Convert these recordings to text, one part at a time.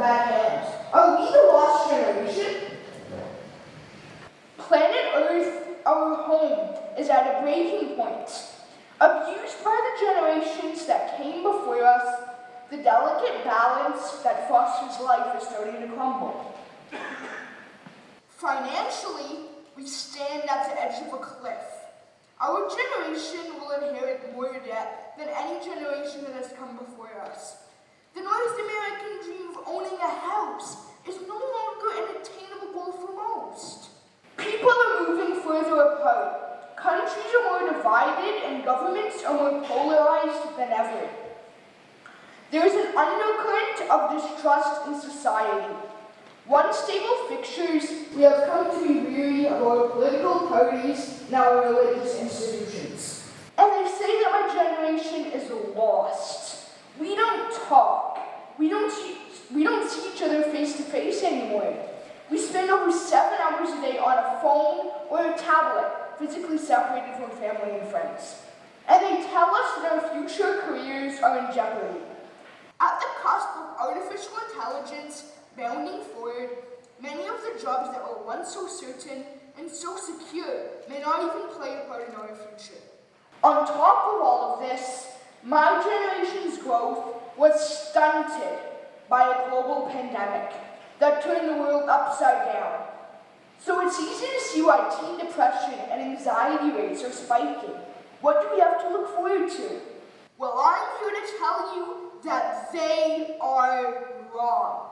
bad hands. Are we the lost generation? Planet Earth, our home, is at a breaking point. Abused by the generations that came before us, the delicate balance that fosters life is starting to crumble. Financially, we stand at the edge of a cliff. Our generation will inherit more debt than any generation that has come before us. The North American dream of owning a house is no longer an attainable goal for most. People are moving further apart. Countries are more divided and governments are more polarized than ever. There is an undercurrent of distrust in society. Once stable fixtures, we have come to be weary of our political parties and our religious institutions. And they say that my generation is lost. We don't talk. We don't see each other face to face anymore. We spend over 7 hours a day on a phone or a tablet, physically separated from family and friends. And they tell us that our future careers are in jeopardy. At the cusp of artificial intelligence bounding forward, many of the jobs that were once so certain and so secure may not even play a part in our future. On top of all of this, my generation's growth was stunted by a global pandemic that turned the world upside down. So it's easy to see why teen depression and anxiety rates are spiking. What do we have to look forward to? Well, I'm here to tell you that they are wrong.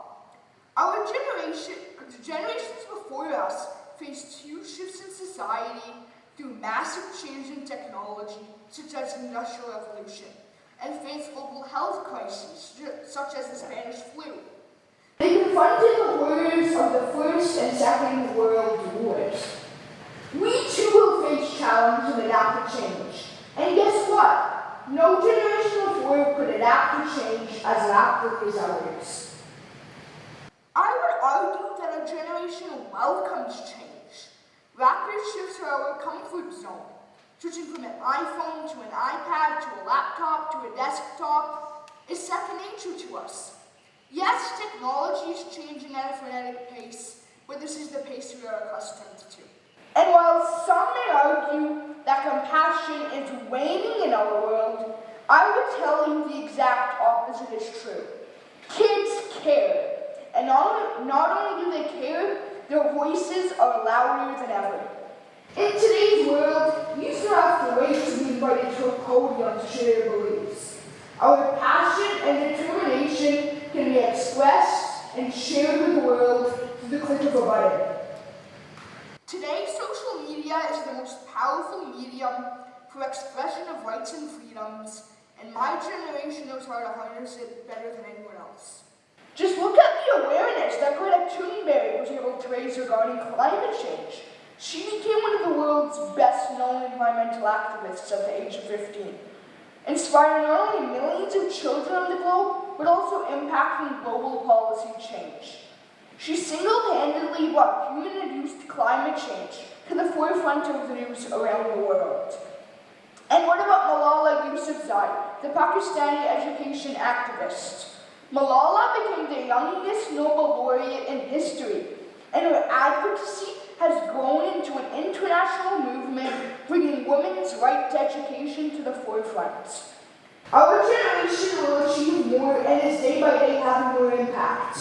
Our generation, the generations before us, faced huge shifts in society through massive change in technology, such as the Industrial Revolution, and faced global health crises, such as the Spanish flu. They confronted the horrors of the First and Second World Wars. We too will face challenge and adapt to change. And guess what? No generation before could adapt to change as rapidly as ours. I would argue that our generation welcomes change. Rapid shifts are our comfort zone. Switching from an iPhone to an iPad to a laptop to a desktop is second nature to us. Yes, technology is changing at a frenetic pace, but this is the pace we are accustomed to. And while some may argue that compassion is waning in our world, I would tell you the exact opposite is true. Kids care. And not only do they care, their voices are louder than ever. In today's world, you still have to wait to be invited to a podium to share your beliefs. Our passion and determination can be expressed and shared with the world through the click of a button. Today, social media is the most powerful medium for expression of rights and freedoms, and my generation knows how to harness it better than anyone else. Just look at the awareness that Greta Thunberg was able to raise regarding climate change. She became one of the world's best-known environmental activists at the age of 15, inspiring not only millions of children on the globe, but also impacting global policy change. She single-handedly brought human-induced climate change to the forefront of the news around the world. And what about Malala Yousafzai, the Pakistani education activist? Malala became the youngest Nobel laureate in history, and her advocacy has grown into an international movement bringing women's right to education to the forefront. Our generation will achieve more and is day by day having more impact.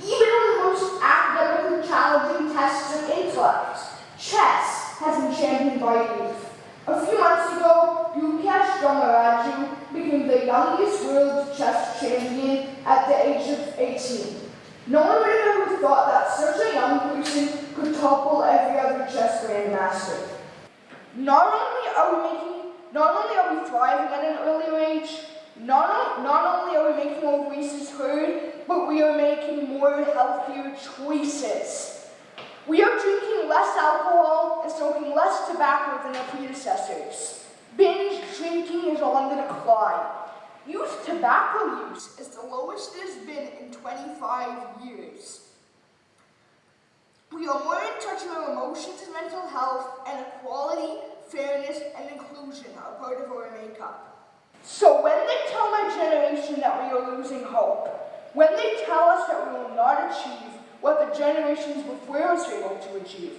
Even on the most academically challenging tests of intellect, chess has been championed by youth. A few months ago, Yukesh Domaraju became the youngest world chess champion at the age of 18. No one would have ever thought that such a young person could topple every other chess grandmaster. Not only are we thriving at an earlier age, not only are we making our voices heard, but we are making more healthier choices. We are drinking less alcohol and smoking less tobacco than our predecessors. Binge drinking is on the decline. Youth tobacco use is the lowest it has been in 25 years. We are more in touch with our emotions and mental health, and equality, fairness, and inclusion are part of our makeup. So when they tell my generation that we are losing hope, When they tell us that we will not achieve what the generations before us were able to achieve,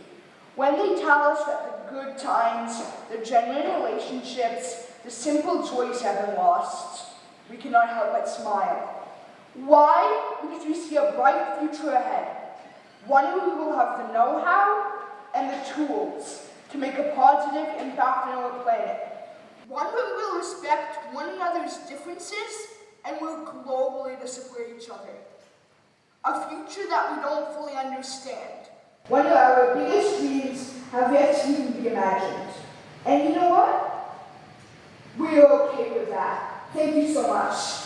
when they tell us that the good times, the genuine relationships, the simple joys have been lost, we cannot help but smile. Why? Because we see a bright future ahead, one where we will have the know-how and the tools to make a positive impact on our planet. One where we will respect one another's differences and work globally to support each other. A future that we don't fully understand. One where our biggest dreams have yet to even be imagined. And you know what? We're okay with that. Thank you so much.